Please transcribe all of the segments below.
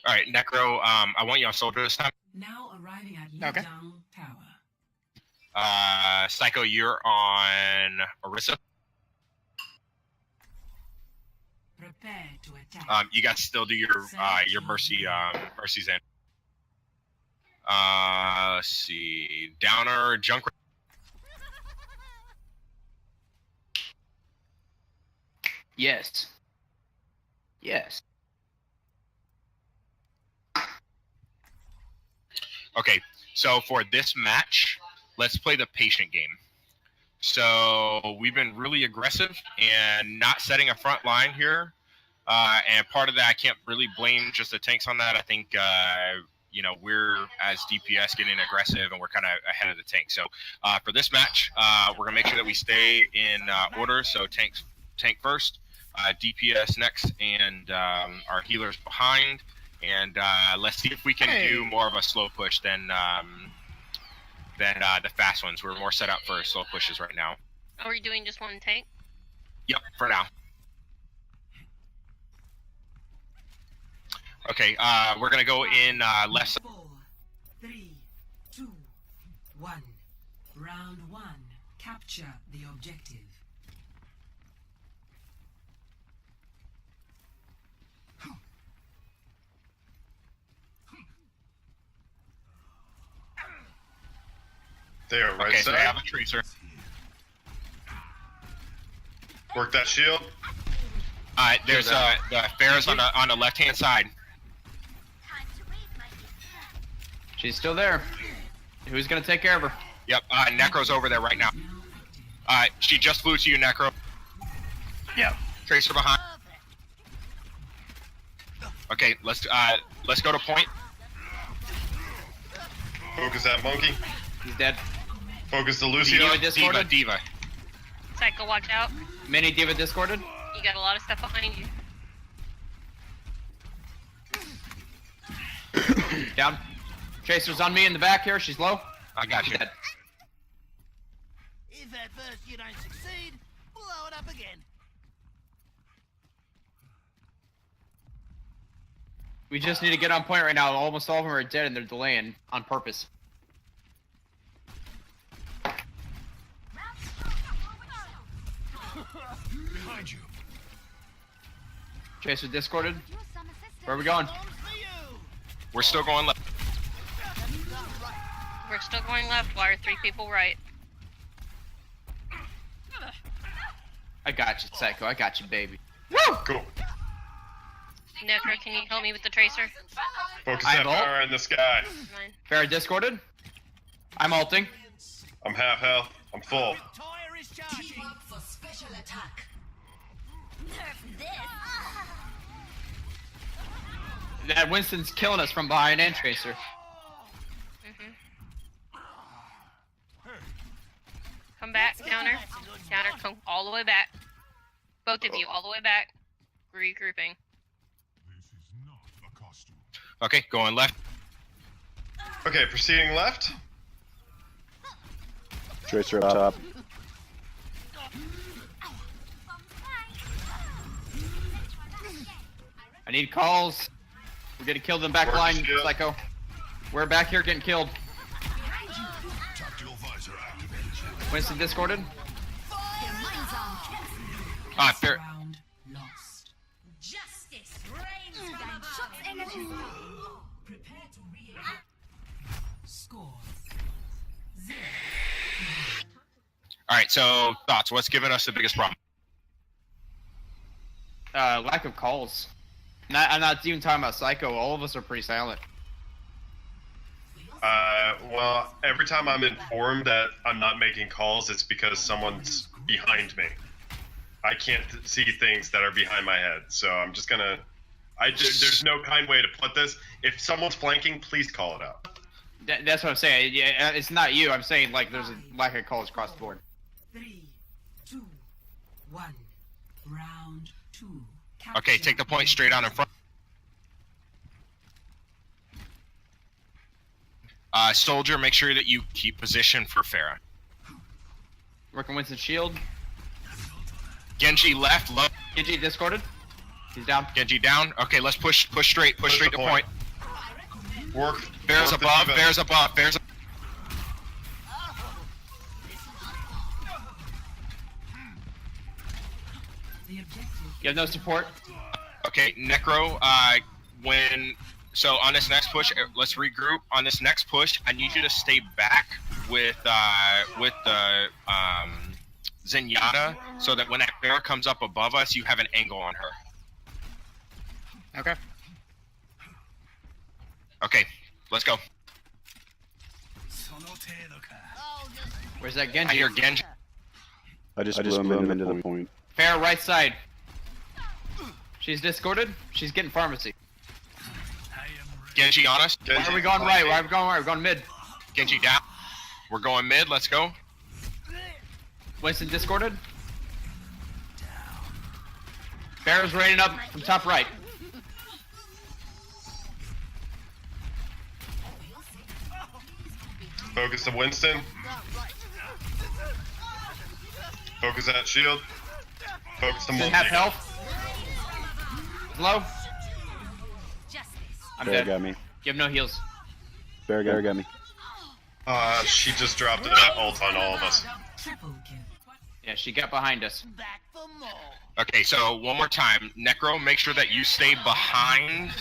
All right, Necro. I want you on soldier this time. Now arriving at Okay. Yidong Tower. Psycho, you're on Orisa. Prepare to attack. You guys still do your mercy mercies in. Let's see. Downer, junk. Yes. Yes. Okay, so for this match, let's play the patient game. So we've been really aggressive and not setting a front line here. And part of that, I can't really blame just the tanks on that. I think, we're, as DPS, getting aggressive and we're kind of ahead of the tank. So for this match, we're going to make sure that we stay in order. So tank first, DPS next, and our healers behind. And let's see if we can do more of a slow push than the fast ones. We're more set up for slow pushes right now. Are we doing just one tank? Yep, for now. Okay, we're gonna go in left side. 4, 3, 2, 1. Round 1. Capture the objective. There, right Okay, so I side. have a tracer. Work that shield. There's the Farrah's on the left hand side. She's still there. Who's gonna take care of her? Yep, Necro's over there right now. She just flew to you, Necro. Yep. Tracer behind. Okay, let's go to point. Focus that monkey. He's dead. Focus the Lucio. Diva discorded. Diva. Psycho, watch out. Mini Diva discorded. You got a lot of stuff behind you. Down. Tracer's on me in the back here. She's low. I got you. Dead. If at first you don't succeed, blow it up again. We just need to get on point right now. Almost all of them are dead and they're delaying on purpose. Behind you. Tracer discorded. Where are we going? We're still going left. We're still going left. Why are 3 people right? I got you, Psycho. I got you, baby. Cool. Necro, can you help me with the tracer? Focus I that ult. power in the sky. Mine. Farrah discorded. I'm ulting. I'm half health. I'm full. Tire is charging. Team up for special attack. That Winston's killing us from behind and Tracer. Come back, Downer. Downer, come all the way back. Both of you, all the way back. Regrouping. Okay, going left. Okay, proceeding left. Tracer up top. I need calls. We're gonna kill them back Work line, shield. Psycho. We're back here getting killed. Winston discorded. Fair. Round lost. Justice reigns. Prepare to react. Score. 0. All right, so thoughts. What's giving us the biggest problem? Lack of calls. I'm not even talking about Psycho. All of us are pretty silent. Well, every time I'm informed that I'm not making calls, it's because someone's behind me. I can't see things that are behind my head, so I'm just gonna... there's no kind way to put this. If someone's flanking, please call it out. That's what I'm saying. Yeah, it's not you. I'm saying like there's a lack of calls across the board. 3, 2, 1. Round 2. Okay, take the point straight on in front. Soldier, make sure that you keep position for Farrah. Working Winston's shield. Genji left, low. Genji discorded. He's down. Genji down. Okay, let's push straight to point. Work. Bears work the above, D.Va. bears above, bears. The objective. You have no support. Okay, Necro. So on this next push, let's regroup. On this next push, I need you to stay back with the Zenyatta, so that when that bear comes up above us, you have an angle on her. Okay. Okay, let's go. Where's that I Genji? hear Genji. I just blew him into the point. Fair right side. She's discorded. She's getting pharmacy. Genji on us. Why are we going right? Why are we going right? We're going mid. Genji down. We're going mid. Let's go. Winston discorded. Bear's raining up from top right. Focus to Winston. Focus that shield. Focus to Doesn't multi. have health. Low. I'm Bear dead. got me. You have no heals. Bear got me. She just dropped an ult on all of us. Triple kill. Yeah, she got behind us. Back for more. Okay, so one more time, Necro, make sure that you stay behind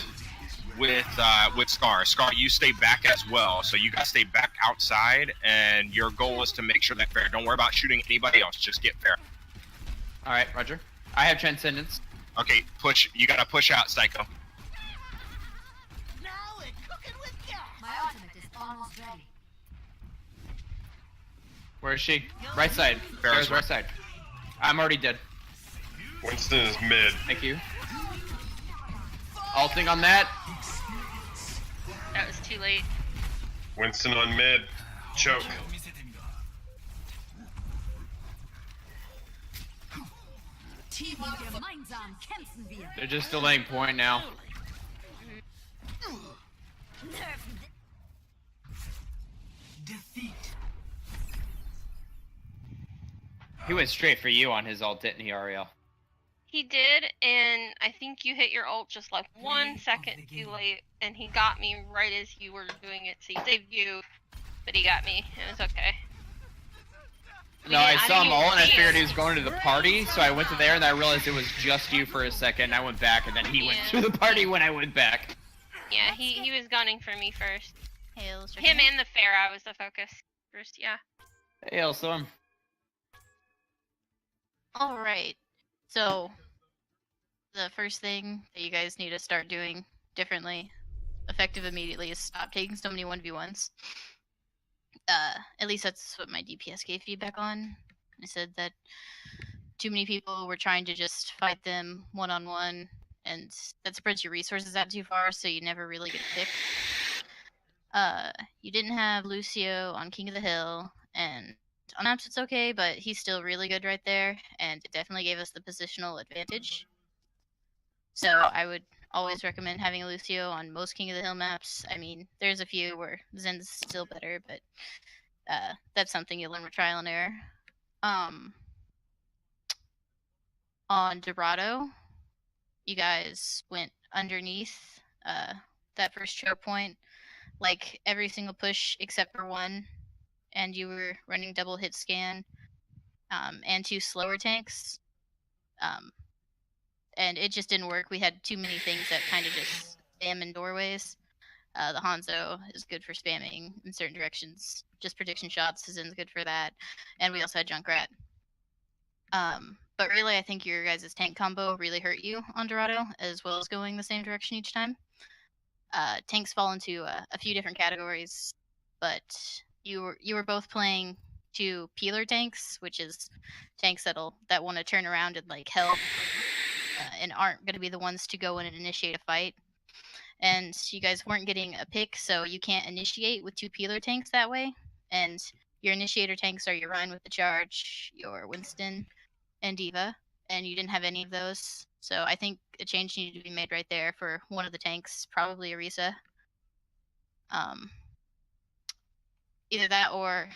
with Scar. Scar, you stay back as well. So you guys stay back outside, and your goal is to make sure that fair. Don't worry about shooting anybody else. Just get fair. All right, Roger. I have Transcendence. Okay, push. You gotta push out, Psycho. Now we're cooking with gas. My ultimate is almost ready. Where is she? Right side. Bear's Bear's right side. I'm already dead. Winston is mid. Thank you. Ulting on that. That was too late. Winston on mid. Choke. Gemeinsam kämpfen wir. They're just delaying point now. Defeat. He went straight for you on his ult, didn't he, Ariel? He did, and I think you hit your ult just like 1 second too late, and he got me right as you were doing it. So he saved you, but he got me. It was okay. No, I didn't saw him even all and I see figured him. he was going to the party, so I went to there and I realized it was just you for a second. I went back and then he went Yeah. to the party when I went back. Yeah, he was gunning for me first. Hails. Him and the Pharah was the focus first. Yeah. Hey, Elstorm. All right. So, the first thing that you guys need to start doing differently, effective immediately, is stop taking so many 1v1s. At least that's what my DPS gave feedback on. I said that too many people were trying to just fight them one-on-one, and that spreads your resources out too far, so you never really get a pick. You didn't have Lucio on King of the Hill, and on maps it's okay, but he's still really good right there, and it definitely gave us the positional advantage. So I would always recommend having a Lucio on most King of the Hill maps. I mean, there's a few where Zen's still better, but that's something you learn with trial and error. On Dorado, you guys went underneath that first choke point, like every single push except for one, and you were running double hit scan and 2 slower tanks. And it just didn't work. We had too many things that kind of just spam in doorways. The Hanzo is good for spamming in certain directions. Just prediction shots isn't good for that. And we also had Junkrat. But really, I think your guys' tank combo really hurt you on Dorado, as well as going the same direction each time. Tanks fall into a few different categories, but you were both playing 2 peeler tanks, which is tanks that want to turn around and like help, and aren't going to be the ones to go in and initiate a fight. And you guys weren't getting a pick, so you can't initiate with 2 peeler tanks that way. And your initiator tanks are your Ryan with the charge, your Winston, and D.Va, and you didn't have any of those. So I think a change needed to be made right there for one of the tanks, probably Orisa. Either that or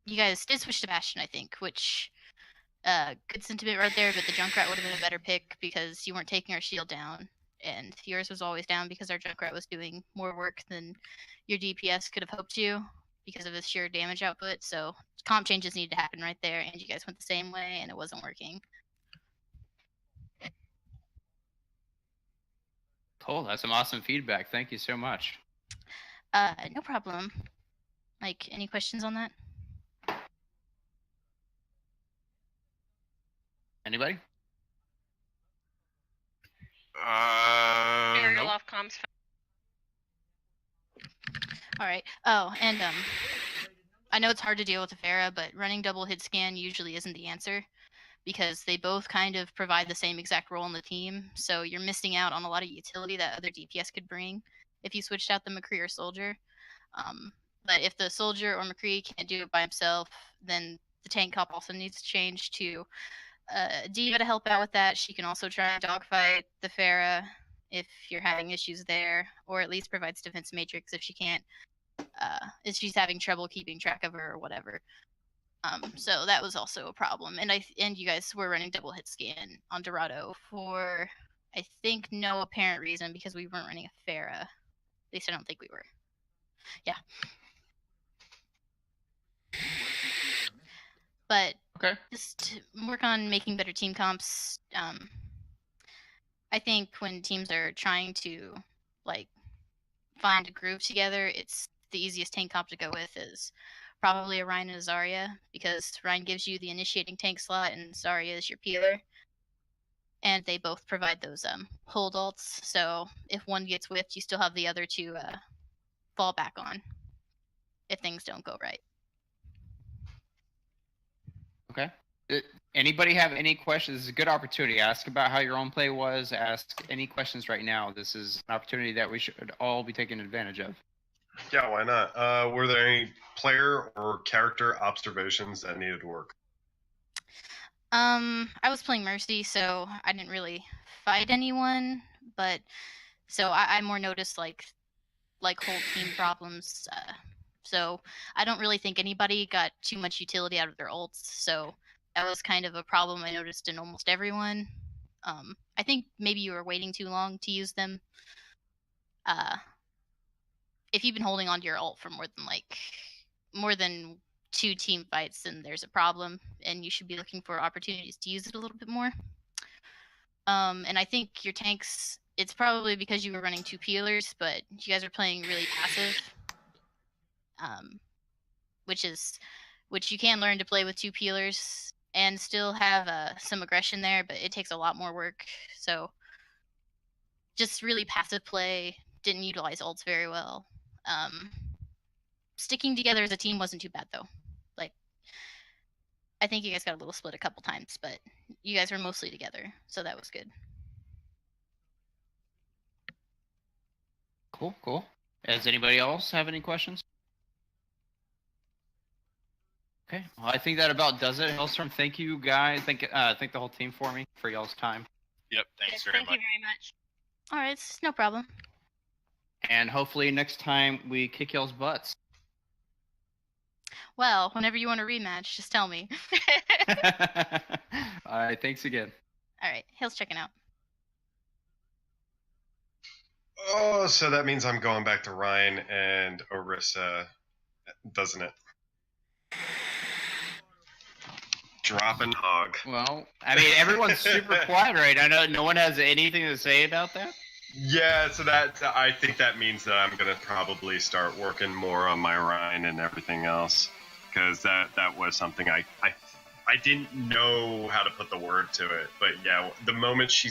you guys did switch to Bastion, I think, which Good sentiment right there, but the Junkrat would have been a better pick because you weren't taking our shield down, and yours was always down because our Junkrat was doing more work than your DPS could have hoped to because of his sheer damage output. So comp changes needed to happen right there, and you guys went the same way, and it wasn't working. Cool. That's some awesome feedback. Thank you so much. No problem. Like, any questions on that? Anybody? Aerial Nope. off comms. All right. Oh, and I know it's hard to deal with a Pharah, but running double hit scan usually isn't the answer because they both kind of provide the same exact role in the team. So you're missing out on a lot of utility that other DPS could bring if you switched out the McCree or Soldier. But if the Soldier or McCree can't do it by himself, then the tank comp also needs to change to Diva to help out with that. She can also try and dogfight the Pharah if you're having issues there, or at least provides defense matrix if she can't, if she's having trouble keeping track of her or whatever. So that was also a problem. And you guys were running double hit scan on Dorado for, I think, no apparent reason because we weren't running a Pharah. At least I don't think we were. Yeah. But Okay. just work on making better team comps. I think when teams are trying to like find a groove together, it's the easiest tank comp to go with is probably a Ryan and a Zarya, because Ryan gives you the initiating tank slot and Zarya is your peeler. And they both provide those hold ults, so if one gets whiffed, you still have the other to fall back on if things don't go right. Okay. Anybody have any questions? This is a good opportunity. Ask about how your own play was. Ask any questions right now. This is an opportunity that we should all be taking advantage of. Yeah, why not? Were there any player or character observations that needed work? I was playing Mercy, so I didn't really fight anyone, but so I more noticed like whole team problems. So I don't really think anybody got too much utility out of their ults. So that was kind of a problem I noticed in almost everyone. I think maybe you were waiting too long to use them. If you've been holding on to your ult for more than 2 team fights, then there's a problem, and you should be looking for opportunities to use it a little bit more. And I think your tanks, it's probably because you were running 2 peelers, but you guys are playing really passive. Which you can learn to play with 2 peelers and still have some aggression there, but it takes a lot more work. So just really passive play, didn't utilize ults very well. Sticking together as a team wasn't too bad though. Like, I think you guys got a little split a couple times, but you guys were mostly together, so that was good. Cool. Does anybody else have any questions? Okay, well, I think that about does it. Hellstorm, thank you guys. Thank the whole team for y'all's time. Yep. Thanks Yes, very thank much. you very much. All right, it's no problem. And hopefully next time we kick y'all's butts. Well, whenever you want a rematch, just tell me. All right, thanks again. All right, Hill's checking out. Oh, so that means I'm going back to Ryan and Orisa, doesn't it? Dropping hog. Well, I mean, everyone's super quiet right now. I know no one has anything to say about that. Yeah, so I think that means that I'm gonna probably start working more on my Ryan and everything else, because that was something I didn't know how to put the word to it. But yeah, the moment she